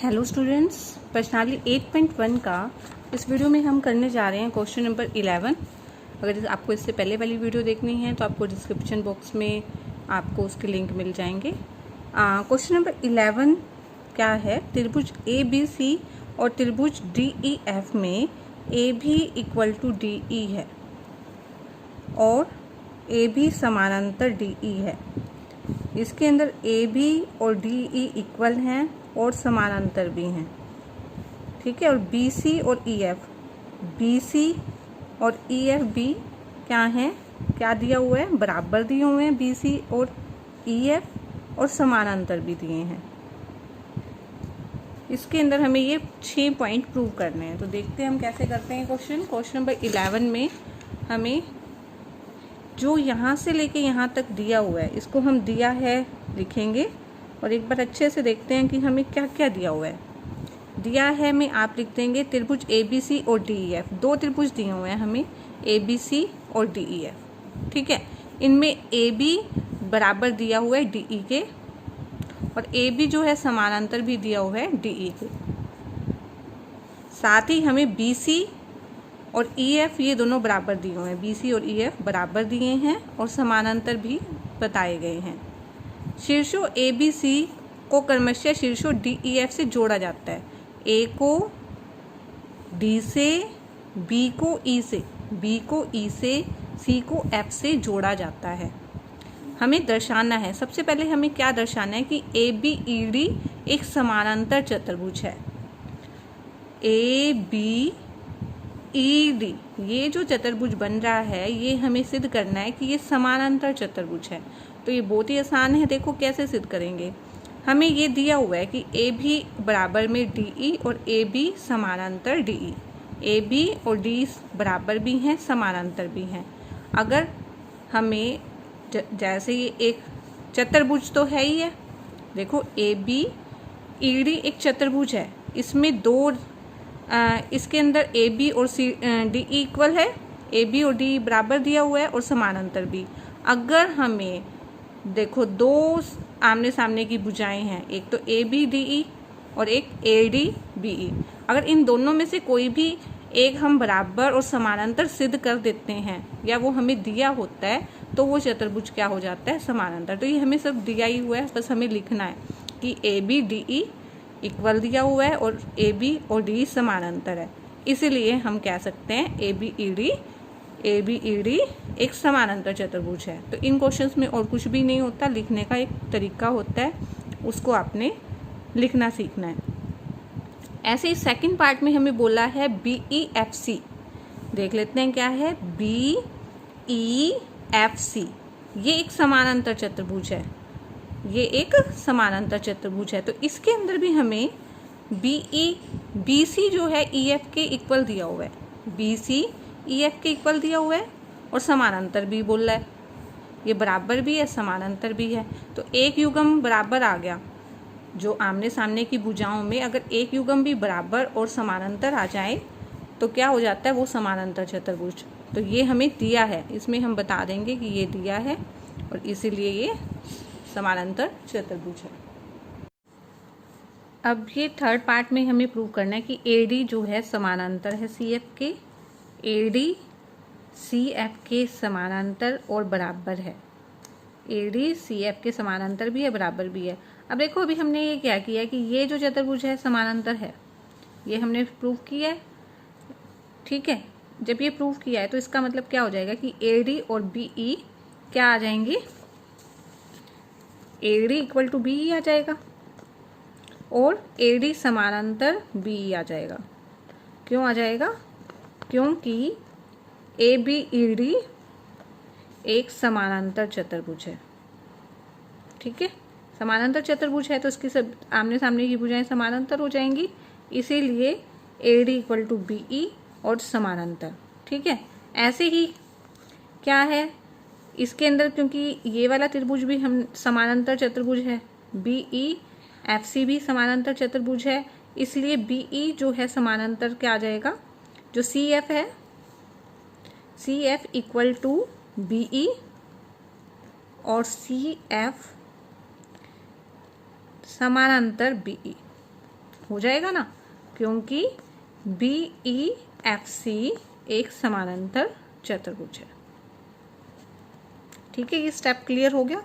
Hello students, प्रश्नावली 8.1 का इस वीडियो में हम करने जा रहे हैं क्वेश्चन नंबर 11। अगर आपको इससे पहले वाली वीडियो देखनी है तो आपको डिस्क्रिप्शन बॉक्स में आपको उसके लिंक मिल जाएंगे। क्वेश्चन नंबर 11 क्या है, त्रिभुज ABC और त्रिभुज DEF में AB = DE है और AB समानांतर DE है। इसके अंदर AB और DE इक्वल हैं और समानांतर भी हैं, ठीक है। और BC और BC और EF भी क्या हैं, क्या दिया हुआ है, बराबर दिए हुए हैं BC और EF और समानांतर भी दिए हैं। इसके अंदर हमें ये 6 पॉइंट प्रूव करने हैं। तो देखते हैं हम कैसे करते हैं क्वेश्चन नंबर 11 में हमें जो यहाँ से लेके यहाँ तक दिया हुआ है इसको हम दिया है लिखेंगे और एक बार अच्छे से देखते हैं कि हमें क्या क्या दिया हुआ है। दिया है में आप लिख देंगे त्रिभुज ABC और DEF। दो त्रिभुज दिए हुए हैं हमें, ABC और DEF, ठीक है। इनमें AB बराबर दिया हुआ है DE के और AB जो है समानांतर भी दिया हुआ है DE के। साथ ही हमें BC और EF ये दोनों बराबर दिए हुए हैं, BC और EF बराबर दिए हैं और समानांतर भी बताए गए हैं। शीर्षों ABC को क्रमशः शीर्षों DEF से जोड़ा जाता है। A को D से, B को E से, B को E से, C को F से जोड़ा जाता है। हमें दर्शाना है, सबसे पहले हमें क्या दर्शाना है कि ABED एक समानांतर चतुर्भुज है। ABED ये जो चतुर्भुज बन रहा है ये हमें सिद्ध करना है कि ये समानांतर चतुर्भुज है। तो ये बहुत ही आसान है, देखो कैसे सिद्ध करेंगे। हमें ये दिया हुआ है कि AB बराबर में DE और AB समानांतर DE, AB और DE बराबर भी हैं, समानांतर भी हैं। अगर हमें जैसे ये एक चतुर्भुज तो है ही है, देखो ABED एक चतुर्भुज है, इसमें दो इसके अंदर AB और DE इक्वल है, AB और DE बराबर दिया हुआ है और समानांतर भी। अगर हमें देखो दो आमने सामने की भुजाएं हैं, एक तो ABDE और एक ADBE। अगर इन दोनों में से कोई भी एक हम बराबर और समानांतर सिद्ध कर देते हैं या वो हमें दिया होता है तो वो चतुर्भुज क्या हो जाता है, समानांतर। तो ये हमें सब दिया ही हुआ है, बस हमें लिखना है कि ABDE इक्वल दिया हुआ है और AB और DE समानांतर है। इसीलिए हम कह सकते हैं ABED एक समानांतर चतुर्भुज है। तो इन क्वेश्चंस में और कुछ भी नहीं होता, लिखने का एक तरीका होता है, उसको आपने लिखना सीखना है। ऐसे ही सेकंड पार्ट में हमें बोला है BEFC। देख लेते हैं क्या है BEFC। ये एक समानांतर चतुर्भुज है, ये एक समानांतर चतुर्भुज है। तो इसके अंदर भी हमें BC जो है EF के इक्वल दिया हुआ है, BC EF के इक्वल दिया हुआ है और समानांतर भी बोल रहा है, ये बराबर भी है समानांतर भी है। तो एक युग्म बराबर आ गया, जो आमने सामने की भुजाओं में अगर एक युग्म भी बराबर और समानांतर आ जाए तो क्या हो जाता है, वो समानांतर चतुर्भुज। तो ये हमें दिया है, इसमें हम बता देंगे कि ये दिया है और इसीलिए ये समानांतर चतुर्भुज है। अब ये थर्ड पार्ट में हमें प्रूव करना है कि AD जो है समानांतर है CF के, AD CF के समानांतर और बराबर है। AD CF के समानांतर भी है, बराबर भी है। अब देखो अभी हमने ये क्या किया कि ये जो चतुर्भुज है समानांतर है, ये हमने प्रूव किया है, ठीक है। जब ये प्रूव किया है तो इसका मतलब क्या हो जाएगा कि AD और BE क्या आ जाएंगे, AD = BE आ जाएगा और AD समानांतर BE आ जाएगा। क्यों आ जाएगा, क्योंकि ABED एक समानांतर चतुर्भुज है, ठीक है। समानांतर चतुर्भुज है तो इसकी सब आमने सामने की भुजाएं समानांतर हो जाएंगी, इसीलिए AD = BE और समानांतर, ठीक है। ऐसे ही क्या है इसके अंदर, क्योंकि ये वाला त्रिभुज भी हम समानांतर चतुर्भुज है, BEFC भी समानांतर चतुर्भुज है, इसलिए BE जो है समानांतर क्या आ जाएगा, जो CF है CF = BE और CF समानांतर BE, हो जाएगा ना, क्योंकि BEFC एक समानांतर चतुर्भुज है। ठीक है, ये स्टेप क्लियर हो गया।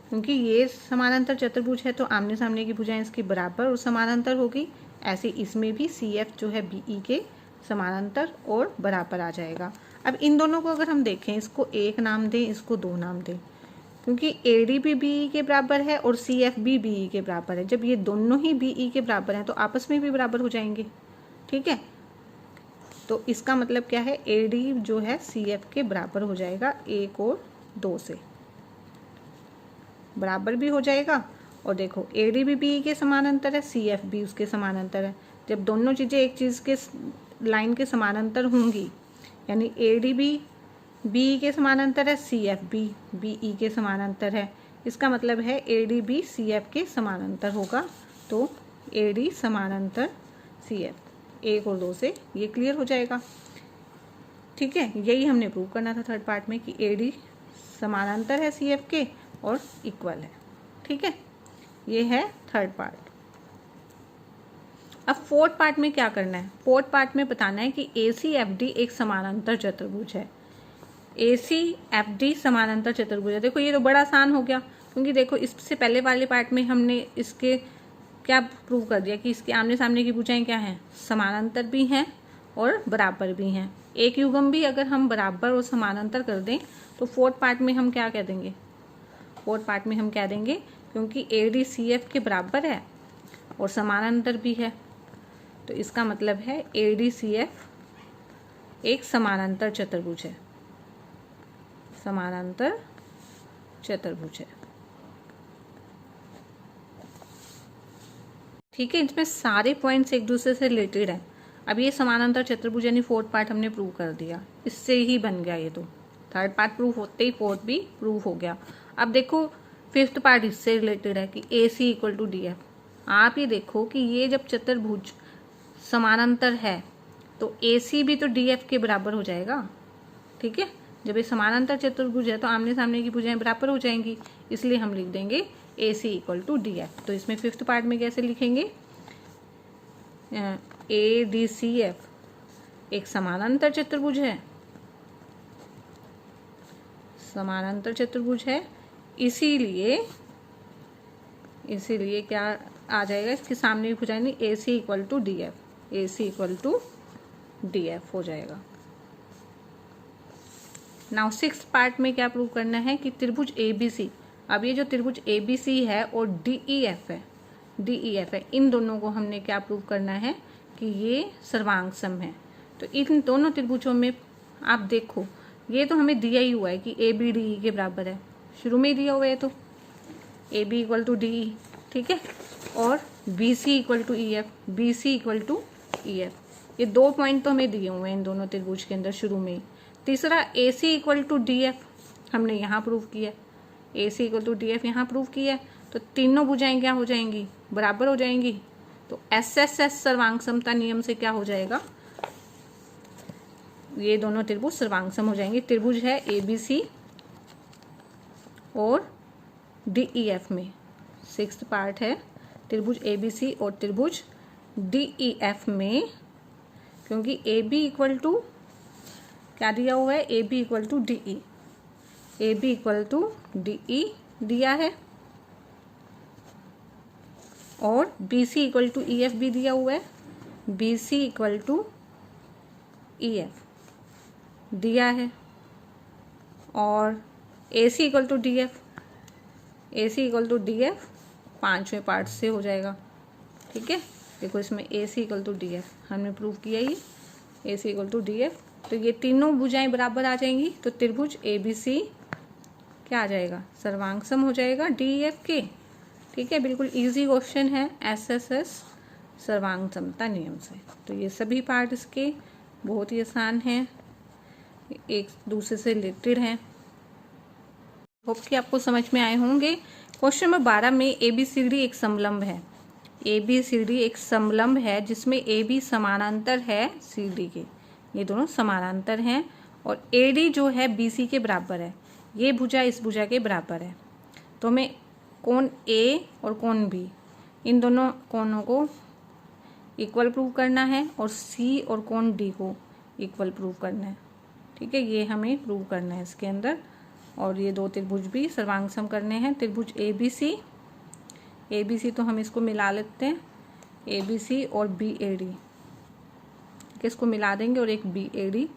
क्योंकि ये समानांतर चतुर्भुज है तो आमने सामने की भुजाएं इसकी बराबर और समानांतर होगी, ऐसे इसमें भी CF जो है BE के समानांतर और बराबर आ जाएगा। अब इन दोनों को अगर हम देखें, इसको एक नाम दें, इसको दो नाम दें, क्योंकि AD भी BE के बराबर है और CF भी BE के बराबर है। जब ये दोनों ही BE के बराबर हैं तो आपस में भी बराबर हो जाएंगे। ठीक है, तो इसका मतलब क्या है, AD जो है CF के बराबर हो जाएगा, 1 और 2 से बराबर भी हो जाएगा। और देखो AD भी BE के समानांतर है, CF भी उसके समानांतर है। जब दोनों चीज़ें एक चीज़ के लाइन के समानांतर होंगी, यानी AD भी BE के समानांतर है, CF भी BE के समानांतर है, इसका मतलब है AD भी CF के समानांतर होगा। तो AD समानांतर CF 1 और 2 से ये क्लियर हो जाएगा। ठीक है, यही हमने प्रूव करना था थर्ड पार्ट में कि AD समानांतर है CF के और इक्वल है। ठीक है, ये है थर्ड पार्ट। अब फोर्थ पार्ट में क्या करना है, फोर्थ पार्ट में बताना है कि ACFD एक समानांतर चतुर्भुज है। ACFD समानांतर चतुर्भुज है। देखो ये तो बड़ा आसान हो गया, क्योंकि देखो इससे पहले वाले पार्ट में हमने इसके क्या प्रूव कर दिया कि इसके आमने सामने की भुजाएं क्या हैं, समानांतर भी हैं और बराबर भी हैं। एक युग्म भी अगर हम बराबर और समानांतर कर दें तो फोर्थ पार्ट में हम क्या कह देंगे, फोर्थ पार्ट में हम कह देंगे क्योंकि AD CF के बराबर है और समानांतर भी है, तो इसका मतलब है AD CF एक समानांतर चतुर्भुज है, समानांतर चतुर्भुज है। ठीक है, इसमें सारे पॉइंट्स एक दूसरे से रिलेटेड हैं। अब ये समानांतर चतुर्भुज यानी फोर्थ पार्ट हमने प्रूव कर दिया, इससे ही बन गया ये। तो थर्ड पार्ट प्रूव होते ही फोर्थ भी प्रूव हो गया। अब देखो फिफ्थ पार्ट इससे रिलेटेड है कि AC इक्वल टू DF। आप ये देखो कि ये जब चतुर्भुज समानांतर है तो AC भी तो DF के बराबर हो जाएगा। ठीक है, जब ये समानांतर चतुर्भुज है तो आमने सामने की भुजाएं बराबर हो जाएंगी, इसलिए हम लिख देंगे AC इक्वल टू DF। तो इसमें फिफ्थ पार्ट में कैसे लिखेंगे, ADCF एक समानांतर चतुर्भुज है, समानांतर चतुर्भुज है, इसीलिए क्या आ जाएगा, इसके सामने की भुजाएं नहीं, AC equal to DF, AC equal to DF हो जाएगा। नाउ सिक्स्थ पार्ट में क्या प्रूव करना है कि त्रिभुज ABC, अब ये जो त्रिभुज ABC है और DEF है, इन दोनों को हमने क्या प्रूव करना है कि ये सर्वांग सम है। तो इन दोनों त्रिभुजों में आप देखो, ये तो हमें दिया ही हुआ है कि AB DE के बराबर है, शुरू में ही दिया हुआ है, तो AB इक्वल टू DE। ठीक है, और BC equal to EF, BC equal to EF, ये 2 पॉइंट तो हमें दिए हुए हैं इन दोनों त्रिभुज के अंदर शुरू में ही। तीसरा AC इक्वल टू DF हमने यहाँ प्रूव किया, AC इक्वल टू DF यहाँ प्रूव किया, तो तीनों भुजाएं क्या हो जाएंगी, बराबर हो जाएंगी। तो SSS सर्वांग समता नियम से क्या हो जाएगा, ये दोनों त्रिभुज सर्वांग सम हो जाएंगे। त्रिभुज है ABC और DEF में, सिक्स्थ पार्ट है त्रिभुज ABC और त्रिभुज DEF में, क्योंकि AB इक्वल टू क्या दिया हुआ है, AB equal to DE, AB equal to DE दिया है, और BC इक्वल टू EF भी दिया हुआ है, BC इक्वल टू EF दिया है, और AC equal to DF, AC equal to DF पांचवें पार्ट से हो जाएगा। ठीक है, देखो इसमें AC इक्वल टू DF हमने प्रूव किया ही, AC इक्वल टू DF, तो ये तीनों भुजाएं बराबर आ जाएंगी, तो त्रिभुज ABC क्या आ जाएगा, सर्वांग सम हो जाएगा DEF के। ठीक है, बिल्कुल इजी क्वेश्चन है SSS सर्वांग समता नियम से। तो ये सभी पार्ट इसके बहुत ही आसान हैं, एक दूसरे से रिलेटेड हैं। होप कि आपको समझ में आए होंगे। क्वेश्चन नंबर 12 में ABCD एक समलंब है, ABCD एक समलंब है जिसमें AB समानांतर है CD के, ये दोनों समानांतर हैं, और AD जो है BC के बराबर है, ये भुजा इस भुजा के बराबर है। तो हमें कोण A और कोण B इन दोनों कोणों को इक्वल प्रूव करना है और सी और कोण डी को इक्वल प्रूव करना है। ठीक है, ये हमें प्रूव करना है इसके अंदर। और ये दो त्रिभुज भी सर्वांग सम करने हैं। त्रिभुज ए बी सी तो हम इसको मिला लेते हैं, ए बी सी और बी ए डी, इसको मिला देंगे, और एक बी ए डी,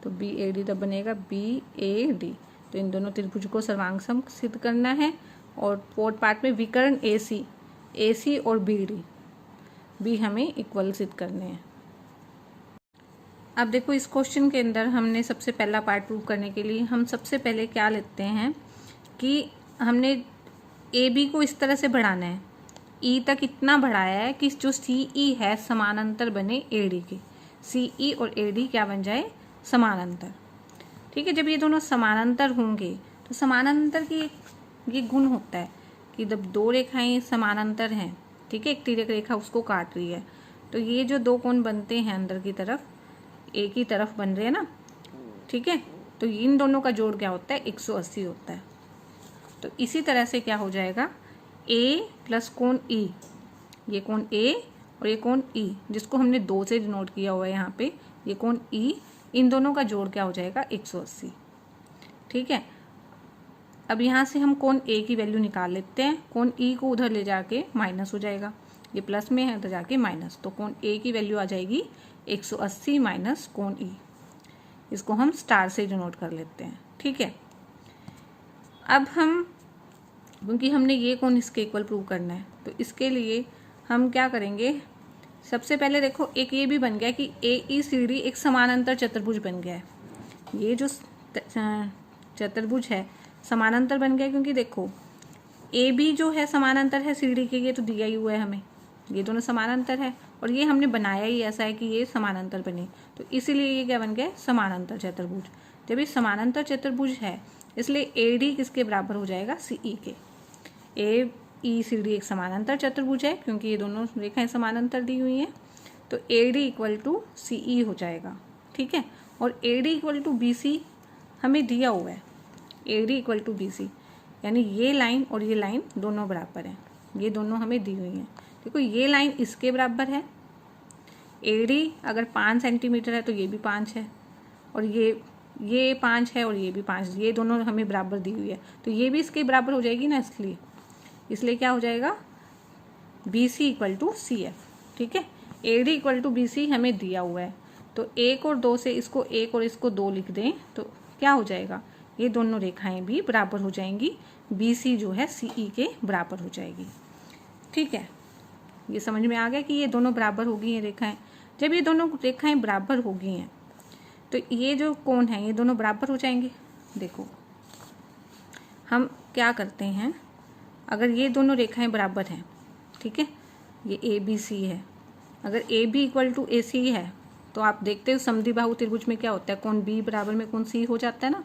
तो बी ए डी तब बनेगा बी ए डी। तो इन दोनों त्रिभुज को सर्वांग सम सिद्ध करना है। और फोर्थ पार्ट में विकर्ण ए सी और बी डी भी हमें इक्वल सिद्ध करने हैं। अब देखो इस क्वेश्चन के अंदर हमने सबसे पहला पार्ट प्रूव करने के लिए हम सबसे पहले क्या लेते हैं कि हमने ए बी को इस तरह से बढ़ाना है, ई तक इतना बढ़ाया है कि जो सी ई है समानांतर बने ए डी के, सी ई और ए डी क्या बन जाए, समानांतर। ठीक है, जब ये दोनों समानांतर होंगे तो समानांतर की ये गुण होता है कि जब दो रेखाएं समानांतर हैं, ठीक है, एक तिर्यक रेखा उसको काट रही है, तो ये जो दो कोण बनते हैं अंदर की तरफ, एक ही तरफ बन रहे हैं ना, ठीक है, तो इन दोनों का जोड़ क्या होता है, 180 होता है। तो इसी तरह से क्या हो जाएगा, ए प्लस कोण ई, ये कोण ए और ये कोण ई, जिसको हमने 2 से डिनोट किया हुआ है यहाँ पे, ये कोण ई, इन दोनों का जोड़ क्या हो जाएगा, 180। ठीक है, अब यहाँ से हम कोण ए की वैल्यू निकाल लेते हैं। कोण ई को उधर ले जाके माइनस हो जाएगा, ये प्लस में है तो जाके माइनस, तो कोण ए की वैल्यू आ जाएगी 180 माइनस कोण ई। इसको हम स्टार से डिनोट कर लेते हैं। ठीक है, अब हम, क्योंकि हमने ये कोण इसके इक्वल प्रूव करना है, तो इसके लिए हम क्या करेंगे, सबसे पहले देखो एक ये भी बन गया कि ए ई सी डी एक समानांतर चतुर्भुज बन गया है। ये जो चतुर्भुज है समानांतर बन गया, क्योंकि देखो ए बी जो है समानांतर है सी डी के, ये तो दिया ही हुआ है हमें, ये दोनों समानांतर है, और ये हमने बनाया ही ऐसा है कि ये समानांतर बने, तो इसीलिए ये क्या बन गया, समानांतर चतुर्भुज। जब ये समानांतर चतुर्भुज है इसलिए ए डी किसके बराबर हो जाएगा, सी ई के। ए ई सी डी एक समानांतर चतुर्भुज है क्योंकि ये दोनों रेखाएं समानांतर दी हुई हैं, तो A D equal to C E हो जाएगा। ठीक है, और A D equal to B C हमें दिया हुआ है, A D equal to B C, यानी ये लाइन और ये लाइन दोनों बराबर हैं, ये दोनों हमें दी हुई हैं। देखो ये लाइन इसके बराबर है, ए डी अगर 5 सेंटीमीटर है तो ये भी 5 है, और ये 5 है और ये भी 5, ये दोनों हमें बराबर दी हुई है, तो ये भी इसके बराबर हो जाएगी ना, इसलिए क्या हो जाएगा, B C equal to C F. ठीक है, A D equal to B C हमें दिया हुआ है, तो 1 और 2 से इसको 1 और इसको 2 लिख दें तो क्या हो जाएगा, ये दोनों रेखाएं भी बराबर हो जाएंगी, बी सी जो है सी ई के बराबर हो जाएगी। ठीक है, ये समझ में आ गया कि ये दोनों बराबर हो गई हैं रेखाएं। जब ये दोनों रेखाएं बराबर हो गई हैं तो ये जो कोण है ये दोनों बराबर हो जाएंगे। देखो हम क्या करते हैं, अगर ये दोनों रेखाएं बराबर हैं, ठीक है, ये ए बी सी है, अगर ए बी इक्वल टू ए सी है तो आप देखते हो समद्विबाहु त्रिभुज में क्या होता है, कोण बी बराबर में कोण सी हो जाता है ना,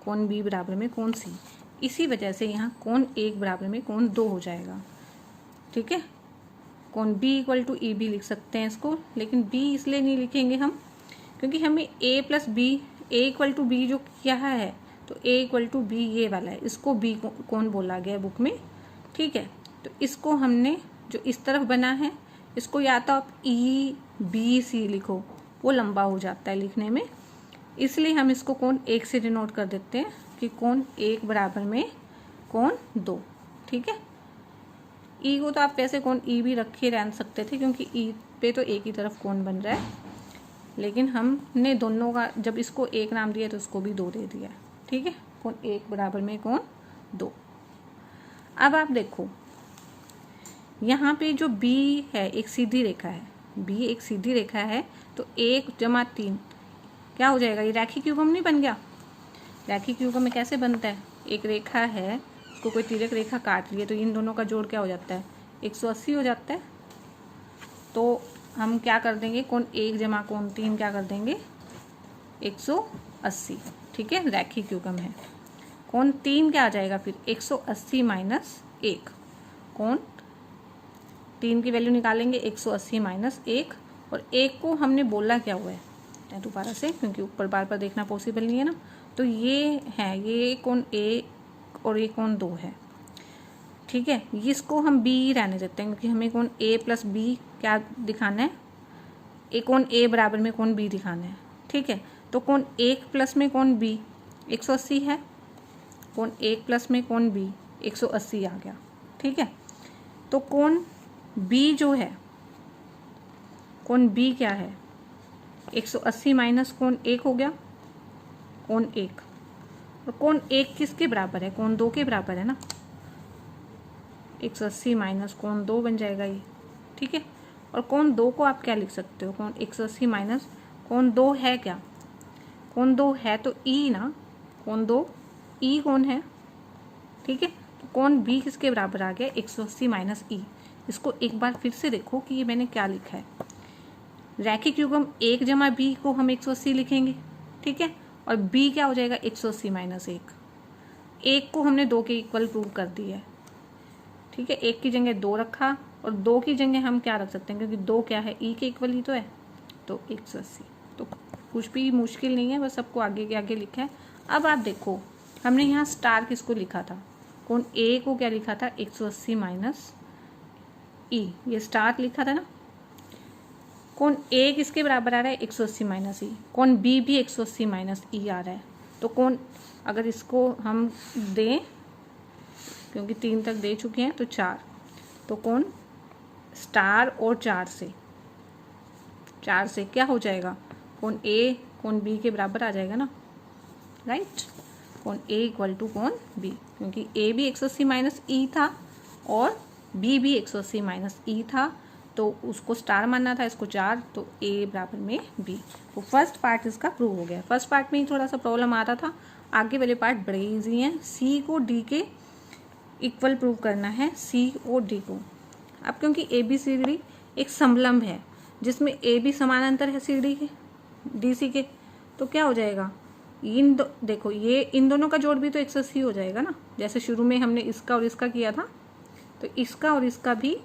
कोण बी बराबर में कोण सी। इसी वजह से यहाँ कोण 1 बराबर में कोण 2 हो जाएगा। ठीक है, कोण B equal to E B लिख सकते हैं इसको, लेकिन बी इसलिए नहीं लिखेंगे हम क्योंकि हमें A plus B, A equal to B जो क्या है, तो ए इक्वल टू बी ये वाला है, इसको बी कोण बोला गया है बुक में। ठीक है, तो इसको हमने जो इस तरफ बना है इसको या तो आप ई बी सी लिखो, वो लंबा हो जाता है लिखने में, इसलिए हम इसको कोण 1 से डिनोट कर देते हैं कि कोण 1 बराबर में कोण 2। ठीक है, ई को तो आप वैसे कोण ई भी रखे रह सकते थे क्योंकि ई पे तो एक ही तरफ कोण बन रहा है, लेकिन हमने दोनों का जब इसको 1 नाम दिया तो उसको भी 2 दे दिया। ठीक है, कोण 1 बराबर में कोण 2। अब आप देखो यहाँ पे जो बी है एक सीधी रेखा है, बी एक सीधी रेखा है, तो 1 + 3 क्या हो जाएगा, ये रैखिक युग्म नहीं बन गया। रैखिक युग्म में कैसे बनता है, एक रेखा है उसको कोई तिर्यक रेखा काट लिया तो इन दोनों का जोड़ क्या हो जाता है, 180 हो जाता है। तो हम क्या कर देंगे, कोण 1 + कोण 3 क्या कर देंगे, 180। ठीक है, रैखिक युग्म है। कोण 3 क्या आ जाएगा फिर, 180 - 1, कोण 3 की वैल्यू निकालेंगे 180 - 1, और 1 को हमने बोला क्या हुआ है दोबारा से क्योंकि ऊपर बार देखना पॉसिबल नहीं है ना, तो ये है, ये कोण 1 और ये कोण 2 है। ठीक है, इसको हम बी ही रहने देते हैं क्योंकि हमें कोण ए प्लस बी क्या दिखाना है, एक कोण ए बराबर में कोण बी दिखाना है। ठीक है, तो कोण 1 प्लस में कोण बी 180 है, कोण 1 प्लस में कोण बी 180 आ गया। ठीक है, तो कोण बी जो है, कोण बी क्या है 180 माइनस कोण 1 हो गया, कोण 1, और कोण 1 किसके बराबर है, कोण 2 के बराबर है ना, 180 माइनस कोण 2 बन जाएगा ये। ठीक है, और कोण 2 को आप क्या लिख सकते हो, कोण 180 माइनस कोण 2 है क्या, कोण 2 है तो ई ना, कोण 2 ई कोण है। ठीक है, तो कोण बी किसके बराबर आ गया 180 माइनस ई। इसको एक बार फिर से देखो कि ये मैंने क्या लिखा है, रैखिक युग्म 1 जमा बी को हम 180 लिखेंगे। ठीक है, और बी क्या हो जाएगा 180 माइनस 1 को हमने 2 के इक्वल प्रूव कर दिया है। ठीक है, 1 की जगह 2 रखा और 2 की जगह हम क्या रख सकते हैं, क्योंकि 2 क्या है ई के इक्वल ही तो है, तो 180। तो कुछ भी मुश्किल नहीं है, बस सबको आगे के आगे लिखा है। अब आप देखो हमने यहाँ स्टार किसको लिखा था, कोण ए को क्या लिखा था 180 माइनस ई, ये स्टार लिखा था ना। कोण ए किसके बराबर आ रहा है 180 माइनस ई, कोण बी भी 180 माइनस ई आ रहा है। तो कोण अगर इसको हम दें, क्योंकि 3 तक दे चुके हैं तो 4, तो कोण स्टार और 4 से क्या हो जाएगा, कोण ए कोण बी के बराबर आ जाएगा ना, राइट। कोण ए इक्वल टू कोण बी, क्योंकि ए भी 180 माइनस ई था और बी भी 180 माइनस ई था, तो उसको स्टार मानना था, इसको 4, तो ए बराबर में बी। तो फर्स्ट पार्ट इसका प्रूव हो गया। फर्स्ट पार्ट में ही थोड़ा सा प्रॉब्लम आता था, आगे वाले पार्ट बड़े ईजी हैं। सी को डी के इक्वल प्रूव करना है, सी और डी को। अब क्योंकि ए बी सी डी एक समलंब है जिसमें ए बी समानांतर है सी डी के डी सी के, तो क्या हो जाएगा, देखो ये इन दोनों का जोड़ भी तो 180 हो जाएगा ना, जैसे शुरू में हमने इसका और इसका किया था, तो इसका और इसका भी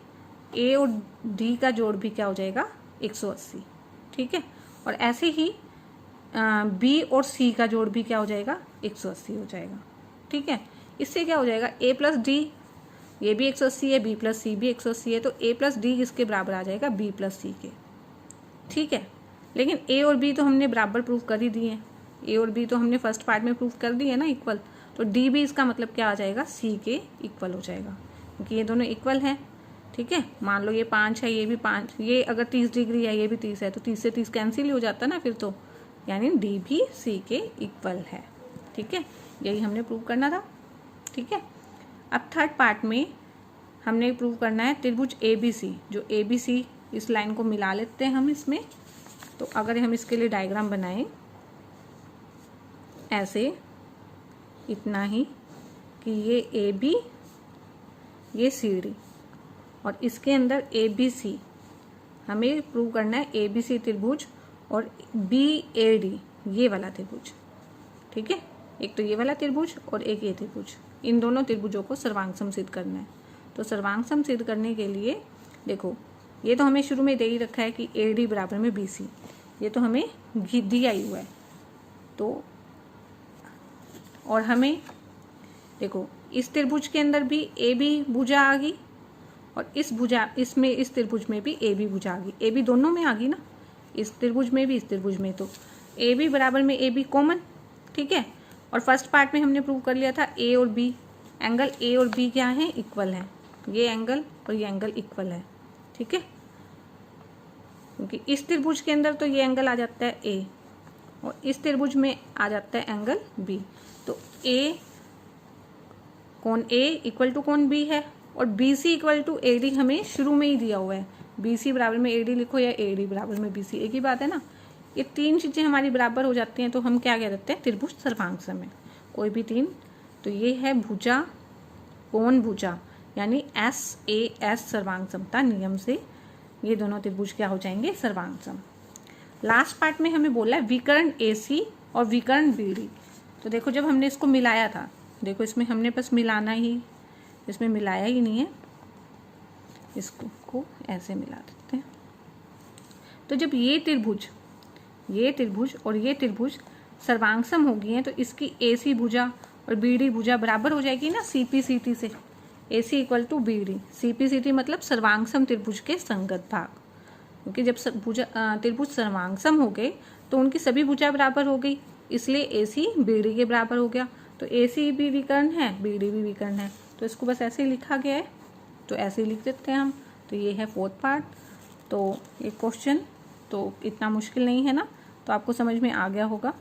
ए और डी का जोड़ भी क्या हो जाएगा 180। ठीक है, और ऐसे ही बी और सी का जोड़ भी क्या हो जाएगा 180 हो जाएगा। ठीक है, इससे क्या हो जाएगा ए प्लस डी, ये भी 180 है, बी प्लस सी भी 180 है, तो ए प्लस डी किसके बराबर आ जाएगा बी प्लस सी के। ठीक है, लेकिन ए और बी तो हमने बराबर प्रूव कर ही दिए हैं, ए और बी तो हमने फर्स्ट पार्ट में प्रूव कर दिए ना इक्वल, तो डी भी इसका मतलब क्या आ जाएगा सी के इक्वल हो जाएगा, क्योंकि ये दोनों इक्वल है। ठीक है, मान लो ये 5 है, ये भी 5, ये अगर 30 डिग्री है, ये भी 30 है, तो 30 से 30 कैंसिल ही हो जाता है ना फिर तो, यानी डी भी सी के इक्वल है। ठीक है, यही हमने प्रूव करना था। ठीक है, अब थर्ड पार्ट में हमने प्रूव करना है त्रिभुज ए बी सी, जो ए बी सी इस लाइन को मिला लेते हैं हम इसमें। तो अगर हम इसके लिए डायग्राम बनाएं ऐसे, इतना ही कि ये ए बी, ये सी डी, और इसके अंदर ए बी सी हमें प्रूव करना है, ए बी सी त्रिभुज और बी ए डी ये वाला त्रिभुज। ठीक है, एक तो ये वाला त्रिभुज और एक ये त्रिभुज, इन दोनों त्रिभुजों को सर्वांग सम सिद्ध करना है। तो सर्वांग सम सिद्ध करने के लिए देखो, ये तो हमें शुरू में दे ही रखा है कि ए डी बराबर में बी सी, ये तो हमें दिया ही हुआ है। तो और हमें देखो इस त्रिभुज के अंदर भी ए बी भुजा आ गई, और इस त्रिभुज में भी ए बी भुजा आ गई, ए बी दोनों में आ गई ना, इस त्रिभुज में भी इस त्रिभुज में, तो ए बी बराबर में ए बी कॉमन। ठीक है, और फर्स्ट पार्ट में हमने प्रूव कर लिया था ए और बी, एंगल ए और बी क्या है इक्वल है, ये एंगल और ये एंगल इक्वल है। ठीक है, क्योंकि इस त्रिभुज के अंदर तो ये एंगल आ जाता है ए और इस त्रिभुज में आ जाता है एंगल बी, तो ए कोण ए इक्वल टू कोण बी है, और B C equal to A D हमें शुरू में ही दिया हुआ है, बी सी बराबर में ए डी लिखो या ए डी बराबर में बी सी, एक ही बात है ना। ये 3 चीज़ें हमारी बराबर हो जाती हैं तो हम क्या कह देते हैं त्रिभुज सर्वांग सम है, कोई भी 3। तो ये है भुजा कोण भुजा, यानी एस ए एस सर्वांग समता नियम से ये दोनों त्रिभुज क्या हो जाएंगे सर्वांग सम। लास्ट पार्ट में हमें बोला है विकर्ण ए सी और विकर्ण बी डी। तो देखो जब हमने इसको मिलाया था, देखो इसमें हमने बस मिलाना ही, इसमें मिलाया ही नहीं है, इसको ऐसे मिला देते हैं। तो जब ये त्रिभुज और ये त्रिभुज सर्वांग सम हो गई हैं, तो इसकी ए सी भुजा और बी डी भुजा बराबर हो जाएगी ना सी पी सी टी से, A C equal to B D. C P C T मतलब सर्वांगसम त्रिभुज के संगत भाग, क्योंकि जब त्रिभुज सर्वांगसम हो गए तो उनकी सभी भुजा बराबर हो गई, इसलिए ए सी बी डी के बराबर हो गया। तो ए सी भी विकर्ण है, बी डी भी विकर्ण है, तो इसको बस ऐसे ही लिखा गया है, तो ऐसे ही लिख देते हैं हम। तो ये है फोर्थ पार्ट। तो ये क्वेश्चन तो इतना मुश्किल नहीं है ना, तो आपको समझ में आ गया होगा।